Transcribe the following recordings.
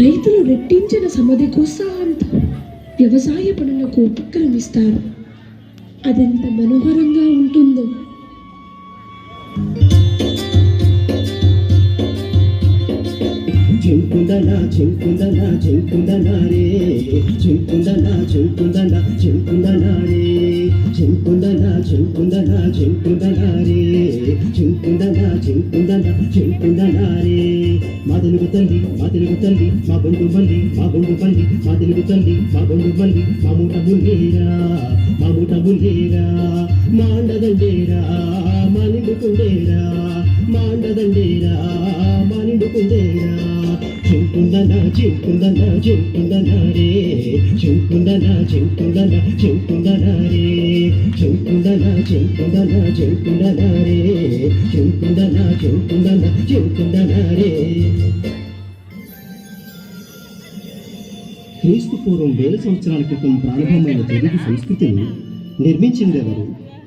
రైతులు రెట్టించిన సమధికోత్సాహంతో వ్యవసాయ పనులకు ఉపక్రమిస్తారు. అదెంత మనోహరంగా ఉంటుందో. చింకుందనా చింకుందనా చింకుందనా రే చింకుందనా చింకుందనా చింకుందనా రే చింకుందనా చింకుందనా చింకుందనా రే చింకుందనా చింకుందనా చింకుందనా రే మా తెలుగు తల్లి మా తెలుగు తల్లి మా బొండు మల్లి మా బొండు మల్లి మా తెలుగు తల్లి మా బొండు మల్లి మా మూట బుల్లేరా మా మూట బుల్లేరా మా అండదండేరా మా నిండుకుండేరా మా అండదండేరా మా నిండుకుండేరా చింకుందనా చింకుందనా చింకుందనా రే చింకుందనా చింకుందనా చింకుందనా రే చింకుందనా చింకుందనా చింకుందనా రే చింకుందనా చింకుందనా చింకుందనా రే. క్రీస్తు పూర్వం 1000 సంవత్సరాల క్రితం ప్రారంభమైన తెలుగు సంస్కృతిని నిర్మించిందెవరు?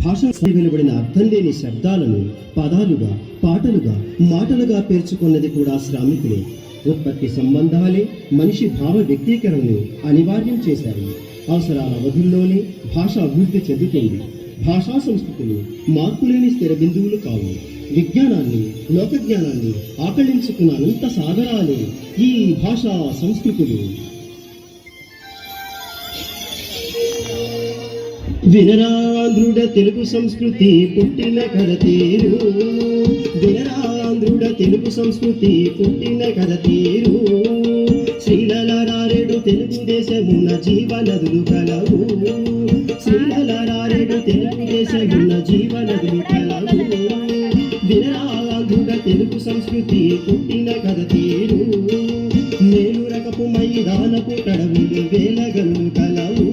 భాష వెలువడిన అర్థం లేని శబ్దాలను పదాలుగా, పాటలుగా, మాటలుగా పేర్చుకున్నది కూడా శ్రామికులే. ఉత్పత్తి సంబంధాలే మనిషి భావ వ్యక్తీకరణను అనివార్యం చేశాయి. అవసరాల అవధుల్లోనే భాష అభివృద్ధి చెందుతుంది. భాషా సంస్కృతులు మార్పులేని స్థిర బిందువులు కావు. విజ్ఞానాన్ని, లోకజ్ఞానాన్ని ఆకళించుకున్న అనంత సాగరాలే ఈ భాషా సంస్కృతులు. వినరాంధ్రుడ తెలుగు సంస్కృతి పుట్టిన కథ తీరు, వినరాంధ్రుడ తెలుగు సంస్కృతి పుట్టిన కథ తీరు. శ్రీలలారేడు తెలుగుదేశమున్న జీవనదులు కలవు, శ్రీలలారేడు తెలుగుదేశమున్న జీవనదులు కలవు. వినరాంధ్రుడ తెలుగు సంస్కృతి పుట్టిన కథ తీరు. మేలు రకపు మైదానపు కడవులు వేలగలు కలవు.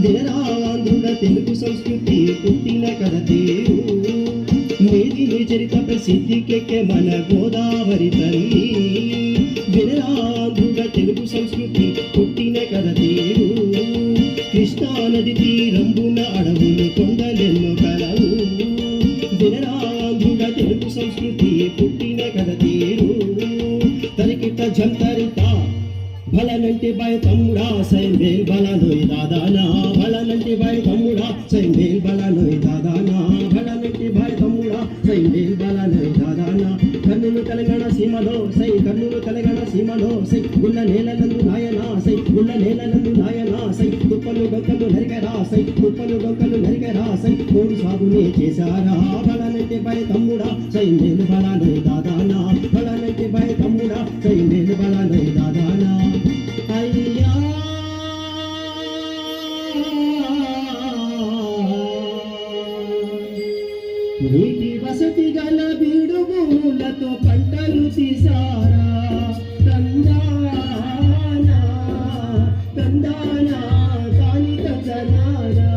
వినరాంధ్రుడ తెలుగు సంస్కృతి పుట్టిన కథ తీరు. మేదిని చరిత ప్రసిద్ధికెక్కే మన గోదావరి తల్లి. వినరాంధ్రుడ తెలుగు సంస్కృతి పుట్టిన కథ తీరు. కృష్ణా నది తీరంబున అడవులు కొండలెన్నో కలవు. వినరాంధ్రుడ తెలుగు సంస్కృతి పుట్టిన కథ తీరు. తరికిట జంతరిత భలనంటి బాయ్ తమ్ముడా సైందేల్ బలనోయ్ దాదానా, భలనంటి బాయ్ తమ్ముడా సైందేల్ బలనోయ్ దాదానా, భలనంటి బాయ్ తమ్ముడా సైందేల్ బలనోయ్ దాదానా. కర్నూలు తెలంగాణ సీమలో సై, కర్నూలు తెలంగాణ సీమలో సై, గుళ్ళ నేలనందు నాయనా సై, గుళ్ళ నేలనందు నాయనా సై. తుప్పలు డొక్కలు నరికరా సై, తుప్పలు డొక్కలు నరికరా సై. కోడు సాగునే చేశారా భలనంటి బాయ్ తమ్ముడా సైందేల్ బలనోయ్ దాదానా, భలనంటి బాయ్ తమ్ముడా సైందేల్ బలనోయ్ దాదానా. అయ్యా నీటి వసతి గల బీడు భూములతో పంటలు తీసారా. తందానా తందానా కాని తందనారా.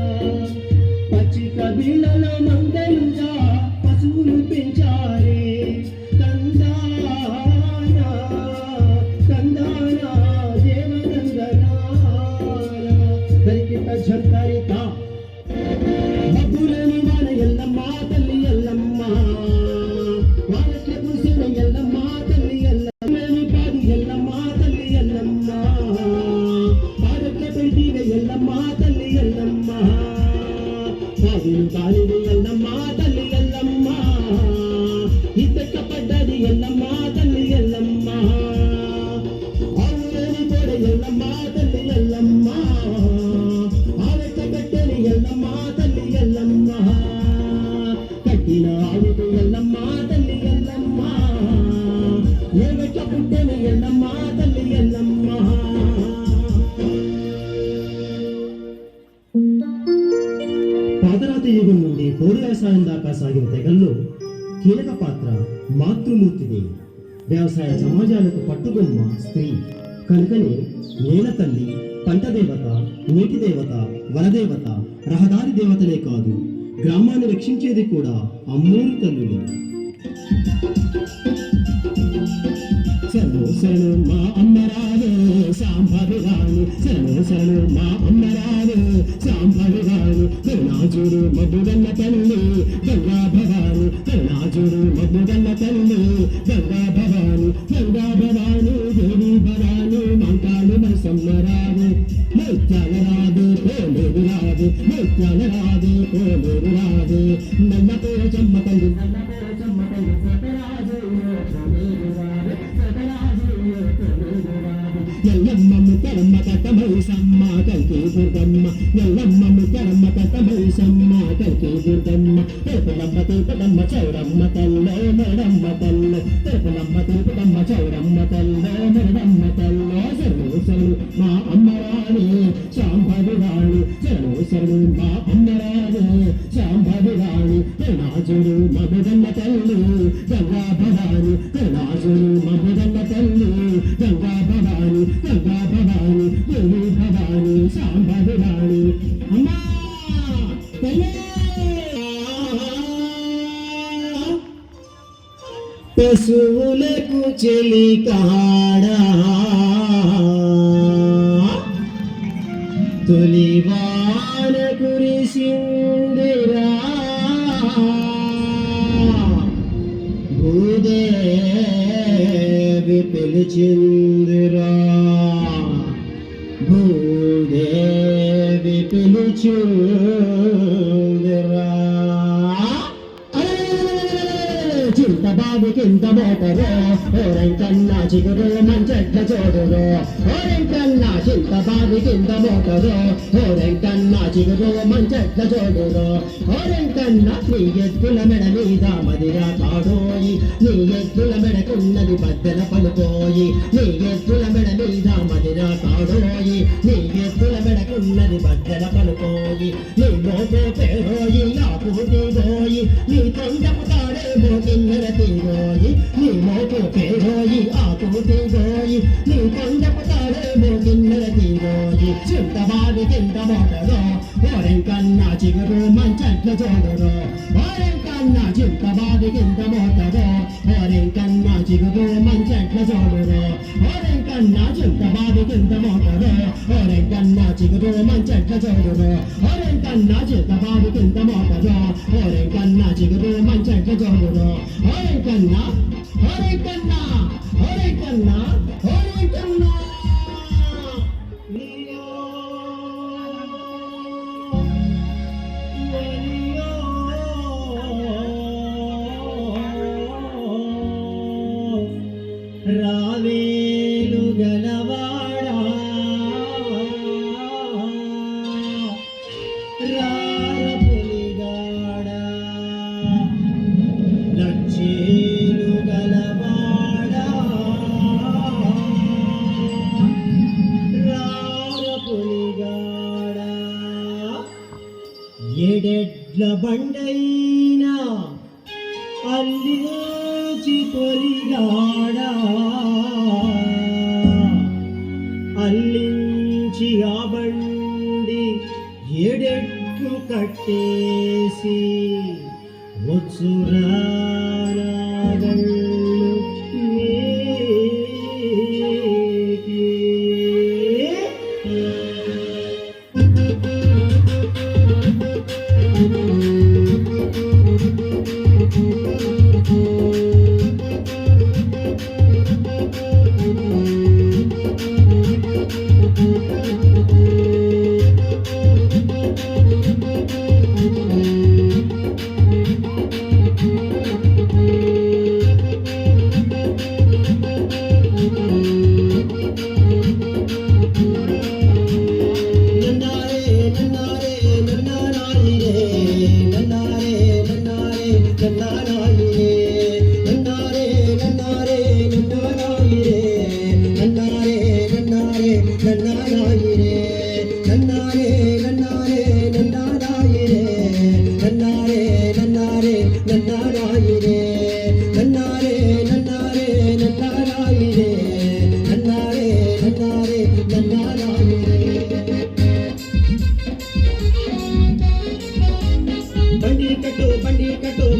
పచ్చిక బిళ్ళలో మందలుగా పశువులు పెంచారే. తందానా తందానా జంతరిత భద్రులని వాన ఎల్లమ్మ తల్లి ఎల్లమ్మ, వానట్ల కురిసిన ఎల్లమ్మ తల్లి ఎల్లమ్మని కాదు ఎల్లమ్మ తల్లి ఎల్లమ్మ, పాడట్ల పెడితీవ ఎల్లమ్మ తల్లి ఎల్లమ్మ, బావిలు కాలిది ఎల్లమ్మ తల్లి ఎల్లమ్మ, ఇద్దక్క పడ్డది ఎల్లమ్మ తల్లి ఎల్లమ్మ, ఆవులేని తోడ ఎల్లమ్మ తల్లి ఎల్లమ్మ, ఎల్లమ్మ తల్లి ఎల్లమ్మ, కట్టిన ఆవుకు ఎల్లమ్మ తల్లి ఎల్లమ్మ, ఏగట్ల పుట్టెన ఎల్లమ్మ తల్లి ఎల్లమ్మ. పాదరాతి యుగం నుండి పోడు వ్యవసాయం దాకా సాగిన తెగల్లో కీలక పాత్ర మాతృమూర్తిది. వ్యవసాయ సమాజాలకు పట్టుబొమ్మ స్త్రీ. కనుకనే నేల తల్లి, పంట దేవత, నీటి దేవత, వనదేవత, రహదారి దేవతలే కాదు, గ్రామాన్ని రక్షించేది కూడా అమ్మూరు తల్లులే. శరణు శరణు మా అమ్మరాలు సాంబవిరాలు, శరణు శరణు మా అమ్మరాలు సాంబవిరాలు. కరుణాజుడు మబ్బుగన్న తల్లి గంగా భవాను, కరుణాజుడు మబ్బుగన్న తల్లి గంగా భవాను, గంగా భవాను దేవి భవాను. జ్ఞానరాజు కోలూరు రాజు నల్లతో చెమ్మతల్లి నల్లతో చెమ్మతల్లి సతరాజు కోలూరు రాజు సతరాజు కోలూరు రాజు ఎల్లమ్మ ముక్కరమ్మ కట్టమైసమ్మ కల్కి దుర్గమ్మ ఎల్లమ్మ ముక్కరమ్మ కట్టమైసమ్మ కల్కి దుర్గమ్మ తేపులమ్మ తూపులమ్మ చౌరమ్మ తల్లో మెడమ్మ తల్లో తేపులమ్మ తూపులమ్మ చౌరమ్మ తల్లో మెడమ్మ తల్లో శరణు శరణు మా అమ్మరాణి శాంభవి రాణి శరణు శరణు మా అమ్మరాణి శాంభవి రాణి కరుణాజుడు మధురమ్మ తల్లి గంగా భవాని కరుణాజుడు మధురమ్మ తల్లి గంగా భవాని దేవి భవాని శాంభవి రాణి అమ్మా తల్లి పశువులకు చెలికాడా తొలివాన కురిసిందిరా భూదేవి పిలిచిందిరా భూదేవి పిలిచిందిరా చింతబాబు కింద మోటరో ఓరంకన్నా చిగురు మంచెట్ల చోడురో ఓరంకన్నా చింతబాబు కింద మోటరో ఓరంకన్నా చిగురు మంచెట్ల చోడురో ఓరంకన్నా నీ ఎత్తుల మెడ మీద మదిరా తాడోయి నీ ఎత్తుల మెడకున్నది బద్దెల పలుకోయి నీ ఎత్తుల మెడ మీద మదిరా తాడోయి నీ ఎత్తుల మెడకున్నది బద్దెల పలుకోయి నీ మోపో పేరోయి ఆపు తీగోయి నీ తొండపు తాడే మోకిన్నెల తీగోయి నీ మోపో పేరోయి ఆపు తీగోయి నీ తొండపు తాడే మోకిన్నెల తీగోయి చింతబావి కింద మోటరో ఓరెంకన్నా చిగురు మంచెట్ల చోడురో ఓరెంకన్నా చింతబావి కింద మోటరో ఓరెంకన్నా చిగురు మంచెట్ల చోడురో ఓరెంకన్నా చింతబావి కింద మోటరో ఓరెంకన్నా చిగురు మంచెట్ల చోడురో ఓరెంకన్నా చింతబావి కింద మోటరో ఓరెంకన్నా చిగురు మంచెట్ల చోడురో ఓరెంకన్నా ఓరెంకన్నా ఓరెంకన్నా ఓరెంకన్నా రావేలు గలవాడా రారపులిగాడా లచ్చేలు గలవాడా రారపులిగాడా ఎడెడ్ల బండైనా అల్లిచి తొలిగాడా అల్లించి ఆ బండి ఎడెట్లు కట్టేసి వచ్చురాగళ్ళు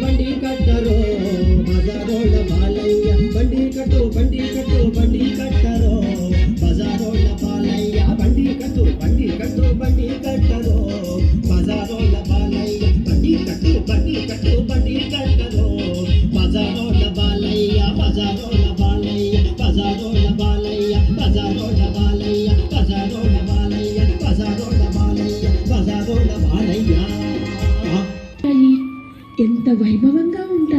బండి కట్టరో బజారోళ్ళ బాలయ్య బండి కట్టరో బజారోళ్ళ బాలయ్య బండి కట్టు దాదోల బాలయ్య ఎంత వైభవంగా ఉంటాయి.